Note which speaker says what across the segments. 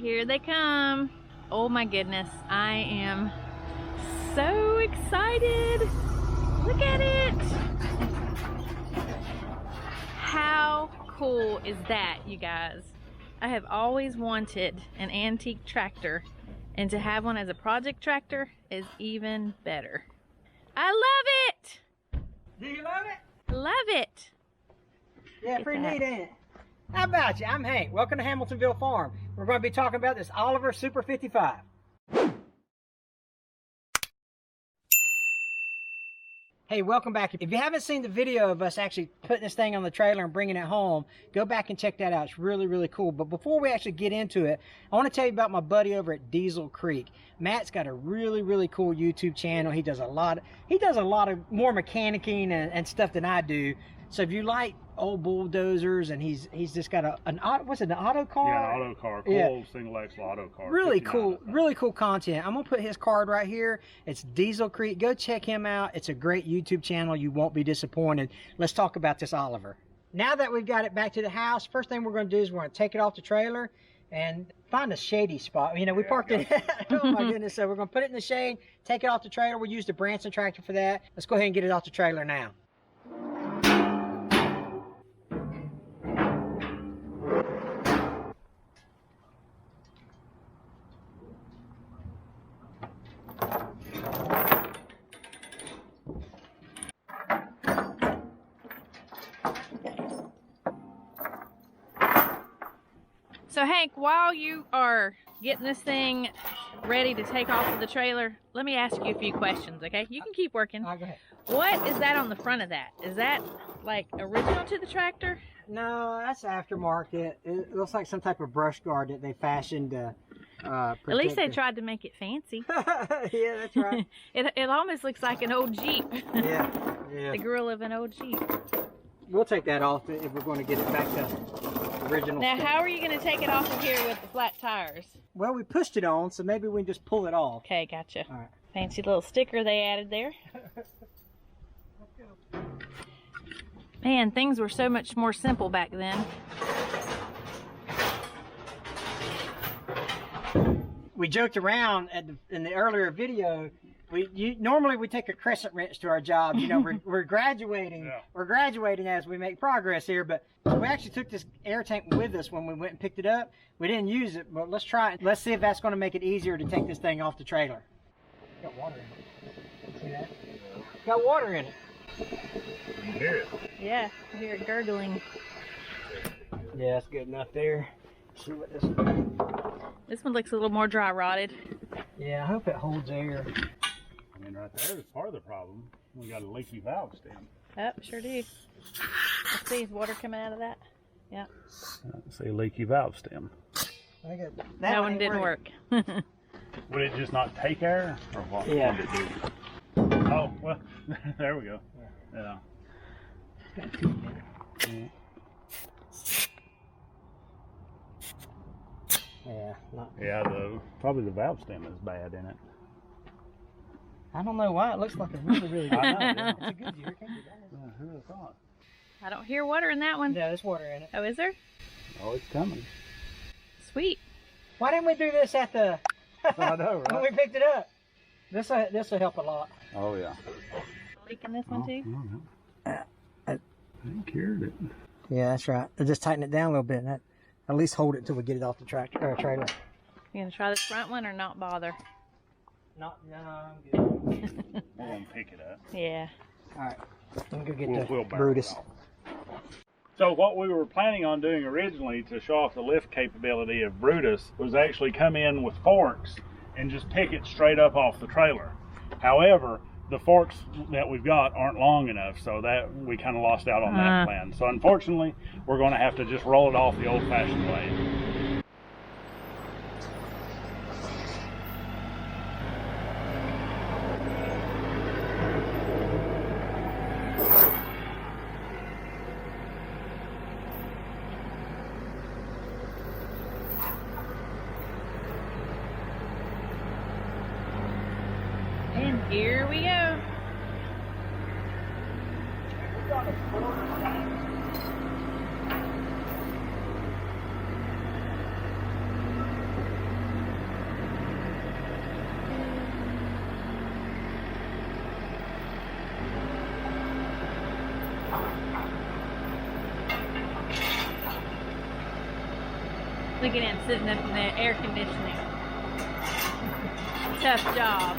Speaker 1: Here they come. Oh my goodness, I am so excited. Look at it. How cool is that, you guys? I have always wanted an antique tractor, and to have one as a project tractor is even better. I love it.
Speaker 2: Do you love it?
Speaker 1: Love it.
Speaker 2: Yeah, pretty neat, ain't it? How about you? I'm Hank. Welcome to Hamiltonville Farm. We're going to be talking about this Oliver Super 55. Hey, welcome back. If you haven't seen the video of us actually putting this thing on the trailer and bringing it home, go back and check that out. It's really, really cool. But before we actually get into it, I want to tell you about my buddy over at Diesel Creek. Matt's got a really, really cool YouTube channel. He does a lot of more mechanicking and stuff than I do. So if you like old bulldozers, and he's just got an auto car?
Speaker 3: Yeah, an auto car, cool single axle auto car.
Speaker 2: Really cool content. I'm gonna put his card right here. It's Diesel Creek. Go check him out. It's a great YouTube channel. You won't be disappointed. Let's talk about this Oliver. Now that we've got it back to the house, first thing we're gonna do is we're gonna take it off the trailer and find a shady spot. You know, we parked it. Oh my goodness. So we're gonna put it in the shade, take it off the trailer. We'll use the Branson Tractor for that. Let's go ahead and get it off the trailer now.
Speaker 1: So Hank, while you are getting this thing ready to take off of the trailer, let me ask you a few questions, okay? You can keep working.
Speaker 2: Go ahead.
Speaker 1: What is that on the front of that? Is that like original to the tractor?
Speaker 2: No, that's aftermarket. It looks like some type of brush guard that they fashioned to
Speaker 1: At least they tried to make it fancy.
Speaker 2: Yeah, that's right.
Speaker 1: It almost looks like an old Jeep.
Speaker 2: Yeah.
Speaker 1: The grill of an old Jeep.
Speaker 2: We'll take that off if we're going to get it back to original.
Speaker 1: Now, how are you going to take it off of here with the flat tires?
Speaker 2: Well, we pushed it on, so maybe we can just pull it off.
Speaker 1: Okay, gotcha.
Speaker 2: All right.
Speaker 1: Fancy little sticker they added there. Man, things were so much more simple back then.
Speaker 2: We joked around in the earlier video. Normally we take a crescent wrench to our job. You know, we're graduating. Yeah. We're graduating as we make progress here. But we actually took this air tank with us when we went and picked it up. We didn't use it, but let's try it. Let's see if that's going to make it easier to take this thing off the trailer. Got water in it. See that? Got water in it.
Speaker 3: You hear it?
Speaker 1: Yeah, I hear it gurgling.
Speaker 2: Yeah, that's good enough there. Let's see what this is.
Speaker 1: This one looks a little more dry rotted.
Speaker 2: Yeah, I hope it holds air.
Speaker 3: I mean, right there is part of the problem. We got a leaky valve stem.
Speaker 1: Yep, sure do. Let's see, is water coming out of that? Yeah.
Speaker 3: Say leaky valve stem.
Speaker 1: That one didn't work.
Speaker 3: Would it just not take air, or what?
Speaker 2: Yeah.
Speaker 3: What did it do? Oh, well, there we go. Yeah. Yeah, probably the valve stem is bad in it.
Speaker 2: I don't know why. It looks like a really, really good.
Speaker 3: I know, yeah.
Speaker 2: It's a good year. Can't be bad.
Speaker 3: Yeah, who would have thought?
Speaker 1: I don't hear water in that one.
Speaker 2: Yeah, there's water in it.
Speaker 1: Oh, is there?
Speaker 3: Oh, it's coming.
Speaker 1: Sweet.
Speaker 2: Why didn't we do this at the...
Speaker 3: I know, right?
Speaker 2: when we picked it up? This will help a lot.
Speaker 3: Oh, yeah.
Speaker 1: Leaking this one too?
Speaker 3: I cured it.
Speaker 2: Yeah, that's right. Just tighten it down a little bit. And at least hold it until we get it off the trailer.
Speaker 1: You gonna try this front one or not bother?
Speaker 2: No, I'm good.
Speaker 3: We're going to pick it up.
Speaker 1: Yeah.
Speaker 2: All right. Let me go get
Speaker 3: We'll
Speaker 2: the
Speaker 3: barrel
Speaker 2: Brutus.
Speaker 3: it off. So what we were planning on doing originally to show off the lift capability of Brutus was actually come in with forks and just pick it straight up off the trailer. However, the forks that we've got aren't long enough, so that we kind of lost out on that plan. So unfortunately, we're going to have to just roll it off the old-fashioned way.
Speaker 1: And here we go. Look at him sitting up in the air conditioning. Tough job.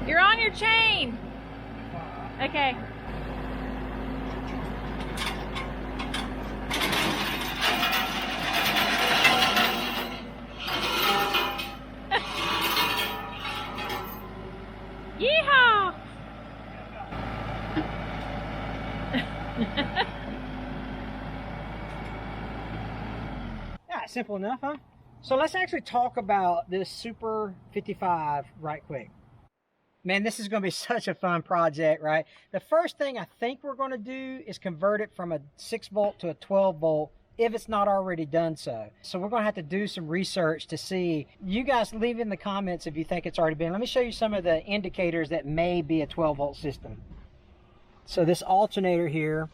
Speaker 1: You're on your chain. Okay. Yeehaw!
Speaker 2: Yeah, simple enough, huh? So let's actually talk about this Super 55 right quick. Man, this is going to be such a fun project, right? The first thing I think we're going to do is convert it from a 6 volt to a 12 volt if it's not already done so. So we're going to have to do some research to see. You guys leave in the comments if you think it's already been. Let me show you some of the indicators that may be a 12 volt system. So this alternator here,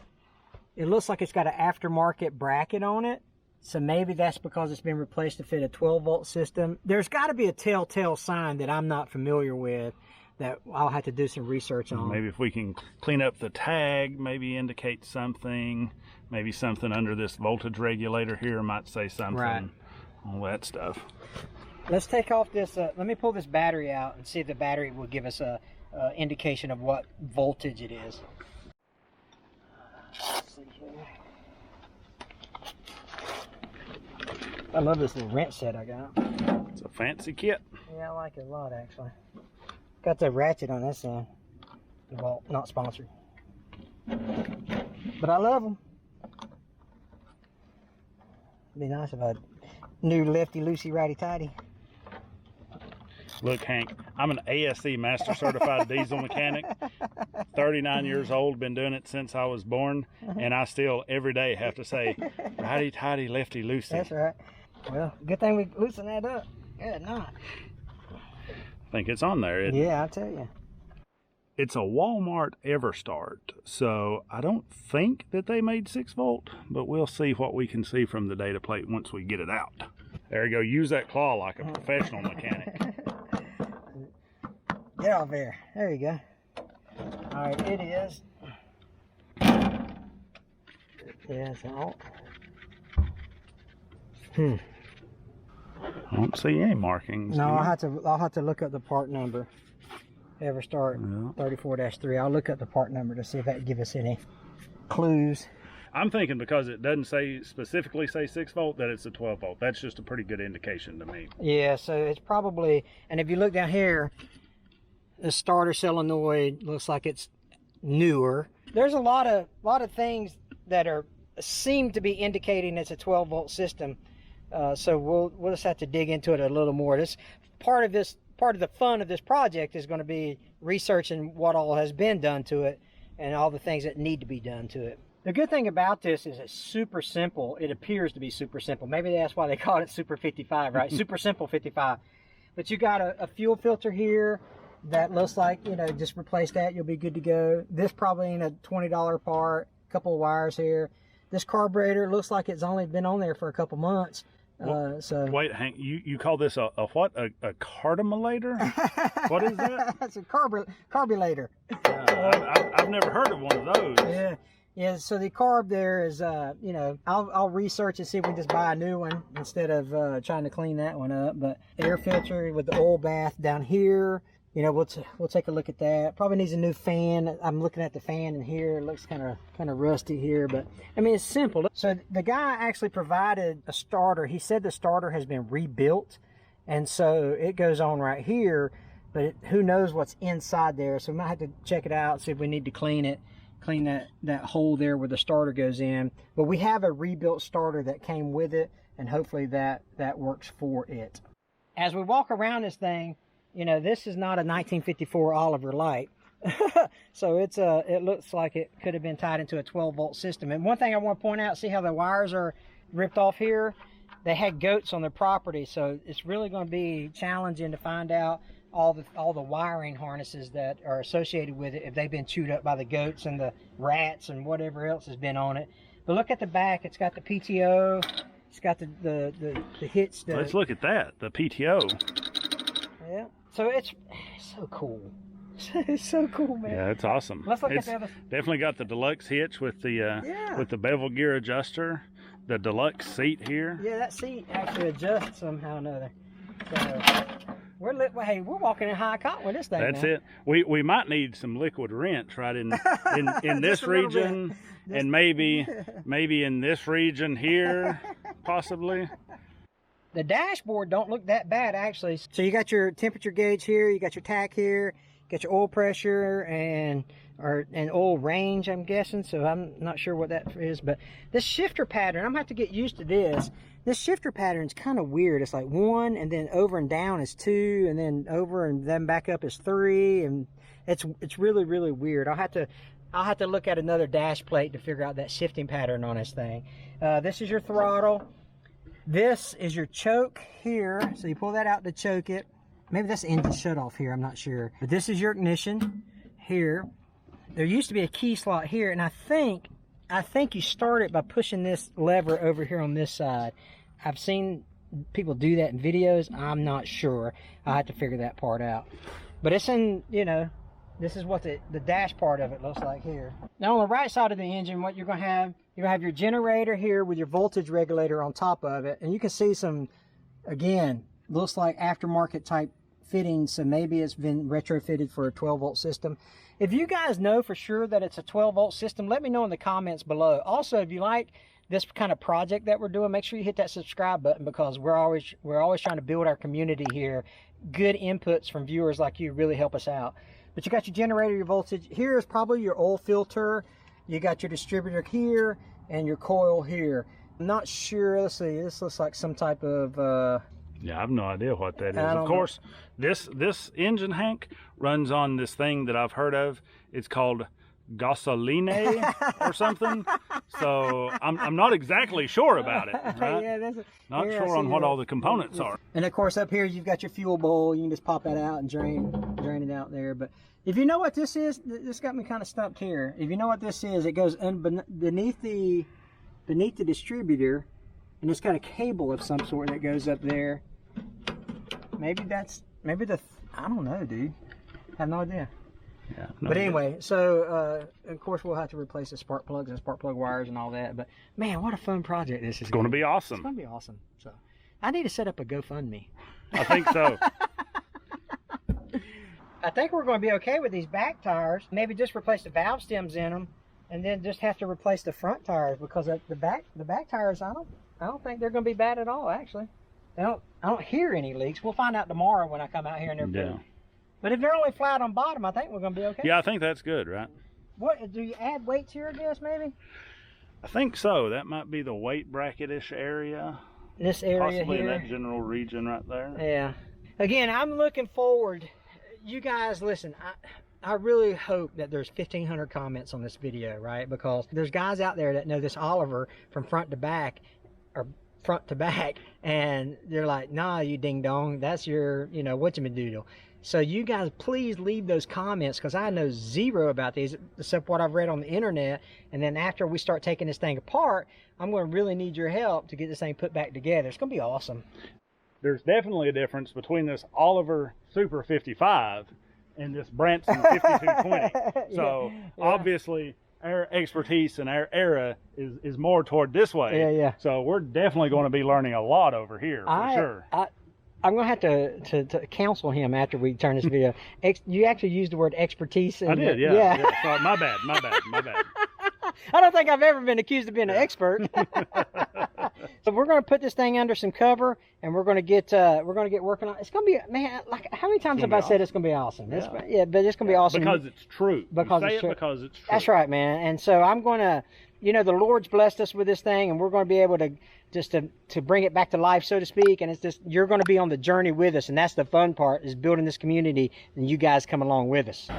Speaker 2: it looks like it's got an aftermarket bracket on it. So maybe that's because it's been replaced to fit a 12 volt system. There's got to be a telltale sign that I'm not familiar with that I'll have to do some research on.
Speaker 3: Maybe if we can clean up the tag, maybe indicate something, maybe something under this voltage regulator here might say something, right. All that stuff.
Speaker 2: Let's take off this, let me pull this battery out and see if the battery will give us a indication of what voltage it is. Let's see here. I love this little wrench set I got.
Speaker 3: It's a fancy kit.
Speaker 2: Yeah, I like it a lot actually. Got the ratchet on this end. Well, not sponsored. But I love them. It'd be nice if I knew lefty loosey righty tighty.
Speaker 3: Look, Hank, I'm an ASE Master Certified Diesel Mechanic. 39 years old, been doing it since I was born, and I still every day have to say righty tighty, lefty loosey.
Speaker 2: That's right. Well, good thing we loosened that up. Good not.
Speaker 3: I think it's on there, isn't it?
Speaker 2: Yeah, I'll tell you.
Speaker 3: It's a Walmart Everstart, so I don't think that they made 6 volt, but we'll see what we can see from the data plate once we get it out. There you go. Use that claw like a professional mechanic.
Speaker 2: Get off there. There you go. All right, it is. Yeah, it's alt.
Speaker 3: I don't see any markings.
Speaker 2: No, I'll have to look up the part number. Everstart 34-3. I'll look up the part number to see if that gives us any clues.
Speaker 3: I'm thinking because it doesn't specifically say 6 volt that it's a 12 volt. That's just a pretty good indication to me.
Speaker 2: Yeah, so it's probably, and if you look down here, the starter solenoid looks like it's newer. There's a lot of things that seem to be indicating it's a 12 volt system. So we'll just have to dig into it a little more. This part of the fun of this project is going to be researching what all has been done to it and all the things that need to be done to it. The good thing about this is it's super simple. It appears to be super simple. Maybe that's why they call it Super 55, right? Super simple 55. But you got a fuel filter here that looks like, you know, just replace that, you'll be good to go. This probably ain't a $20 part. A couple of wires here. This carburetor looks like it's only been on there for a couple months. So
Speaker 3: wait, Hank, you call this a what? A carburator? What is that?
Speaker 2: That's a carburator.
Speaker 3: I've never heard of one of those.
Speaker 2: Yeah, Yeah, so the carb there is, you know, I'll research and see if we can just buy a new one instead of trying to clean that one up. But air filter with the oil bath down here, you know, we'll take a look at that. Probably needs a new fan. I'm looking at the fan in here. It looks kind of rusty here, but I mean, it's simple. So the guy actually provided a starter. He said the starter has been rebuilt, and so it goes on right here. But who knows what's inside there? So we might have to check it out, see if we need to clean it. Clean that hole there where the starter goes in. But we have a rebuilt starter that came with it, and hopefully that works for it. As we walk around this thing, you know, this is not a 1954 Oliver Light. So it looks like it could have been tied into a 12-volt system. And one thing I want to point out, see how the wires are ripped off here? They had goats on their property, so it's really going to be challenging to find out all the wiring harnesses that are associated with it if they've been chewed up by the goats and the rats and whatever else has been on it. But look at the back. It's got the PTO. It's got the hits.
Speaker 3: Let's look at that. The PTO.
Speaker 2: Yeah. So it's so cool. It's so cool, man.
Speaker 3: Yeah, it's awesome.
Speaker 2: Let's look at the other.
Speaker 3: Definitely got the deluxe hitch with the bevel gear adjuster. The deluxe seat here.
Speaker 2: Yeah, that seat actually adjusts somehow or another. So we're walking in high cotton with this thing.
Speaker 3: That's
Speaker 2: man.
Speaker 3: it. We might need some liquid wrench right in this region, and maybe in this region here, possibly.
Speaker 2: The dashboard don't look that bad actually. So you got your temperature gauge here, you got your tach here, you got your oil pressure and oil range, I'm guessing. So I'm not sure what that is, but this shifter pattern, I'm gonna have to get used to this. This shifter pattern is kind of weird. It's like 1, and then over and down is 2, and then over and then back up is 3, and it's really, really weird. I'll have to look at another dash plate to figure out that shifting pattern on this thing. This is your throttle. This is your choke here. So you pull that out to choke it. Maybe that's the engine shut off here, I'm not sure. But this is your ignition here. There used to be a key slot here, and I think you start it by pushing this lever over here on this side. I've seen people do that in videos. I'm not sure. I'll have to figure that part out. But it's in, you know, this is what the dash part of it looks like here. Now on the right side of the engine, what you're going to have your generator here with your voltage regulator on top of it. And you can see some, again, looks like aftermarket type fittings. So maybe it's been retrofitted for a 12-volt system. If you guys know for sure that it's a 12-volt system, let me know in the comments below. Also, if you like this kind of project that we're doing, make sure you hit that subscribe button, because we're always trying to build our community here. Good inputs from viewers like you really help us out. But you got your generator, your voltage. Here is probably your oil filter. You got your distributor here and your coil here. I'm not sure. Let's see. This looks like some type of...
Speaker 3: Yeah, I have no idea what that is. Of course, this engine, Hank, runs on this thing that I've heard of. It's called gasoline or something. So I'm not exactly sure about it. Right?
Speaker 2: Yeah,
Speaker 3: not sure on what all the components are.
Speaker 2: And of course, up here you've got your fuel bowl. You can just pop that out and drain it out there. But if you know what this is, this got me kind of stumped here. If you know what this is, it goes beneath the distributor, and it's got a cable of some sort that goes up there. Maybe I don't know, dude. I have no idea.
Speaker 3: Yeah,
Speaker 2: but anyway, so of course we'll have to replace the spark plugs and spark plug wires and all that. But man, what a fun project this is.
Speaker 3: It's going to be awesome.
Speaker 2: It's going to be awesome. So I need to set up a GoFundMe.
Speaker 3: I think so.
Speaker 2: I think we're going to be okay with these back tires. Maybe just replace the valve stems in them, and then just have to replace the front tires, because the back tires, I don't think they're going to be bad at all. Actually, I don't hear any leaks. We'll find out tomorrow when I come out here and they're good. But if they're only flat on bottom, I think we're going to be okay.
Speaker 3: Yeah, I think that's good, right?
Speaker 2: What, do you add weights here, I guess, maybe?
Speaker 3: I think so. That might be the weight bracket-ish area.
Speaker 2: This area
Speaker 3: possibly
Speaker 2: here.
Speaker 3: In that general region right there.
Speaker 2: Yeah. Again, I'm looking forward. You guys, listen, I really hope that there's 1,500 comments on this video, right? Because there's guys out there that know this Oliver from front to back, or front to back, and they're like, nah, you ding dong, that's your, you know, whatchamadoodle. So you guys please leave those comments, because I know zero about these except what I've read on the internet. And then after we start taking this thing apart, I'm going to really need your help to get this thing put back together. It's going to be awesome.
Speaker 3: There's definitely a difference between this Oliver Super 55 and this Branson 5220. So
Speaker 2: yeah.
Speaker 3: obviously our expertise and our era is more toward this way.
Speaker 2: Yeah, yeah.
Speaker 3: So we're definitely going to be learning a lot over here for sure.
Speaker 2: I'm going to have to counsel him after we turn this video. You actually used the word expertise.
Speaker 3: I did, yeah. Sorry, my bad.
Speaker 2: I don't think I've ever been accused of being an expert. So we're going to put this thing under some cover, and we're going to get working on it. It's going to be, man, like, how many times have I said it's going to be awesome? But it's going to be awesome.
Speaker 3: Because it's true.
Speaker 2: Because
Speaker 3: you say it because it's true.
Speaker 2: That's right, man. And so I'm going to, the Lord's blessed us with this thing, and we're going to be able to just to bring it back to life, so to speak. And it's just, you're going to be on the journey with us, and that's the fun part, is building this community, and you guys come along with us.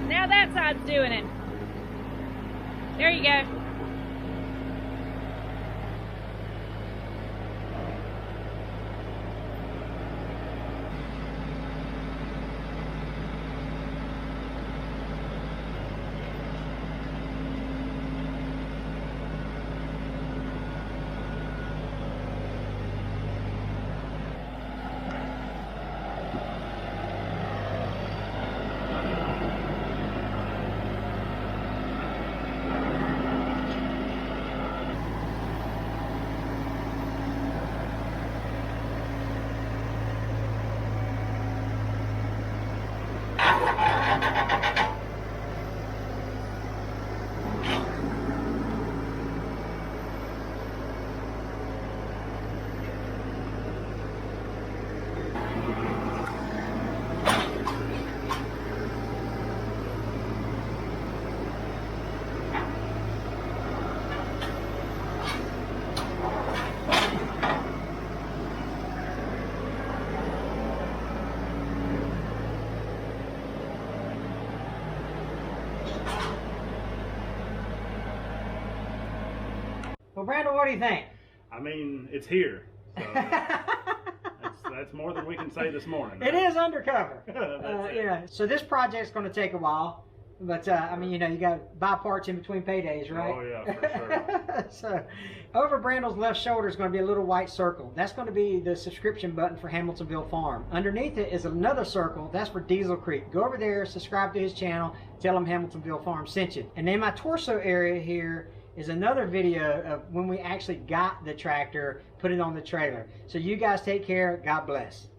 Speaker 1: Now that side's doing it. There you go.
Speaker 2: Well, Brandon, what do you think?
Speaker 3: I mean, it's here. So that's more than we can say this morning.
Speaker 2: It is undercover.
Speaker 3: That's it.
Speaker 2: So this project's going to take a while, but I mean, you got to buy parts in between paydays, right?
Speaker 3: Oh yeah, for sure.
Speaker 2: So over Brandon's left shoulder is going to be a little white circle. That's going to be the subscription button for Hamiltonville Farm. Underneath it is another circle. That's for Diesel Creek. Go over there, subscribe to his channel, tell him Hamiltonville Farm sent you. And then my torso area here is another video of when we actually got the tractor, put it on the trailer. So you guys take care. God bless.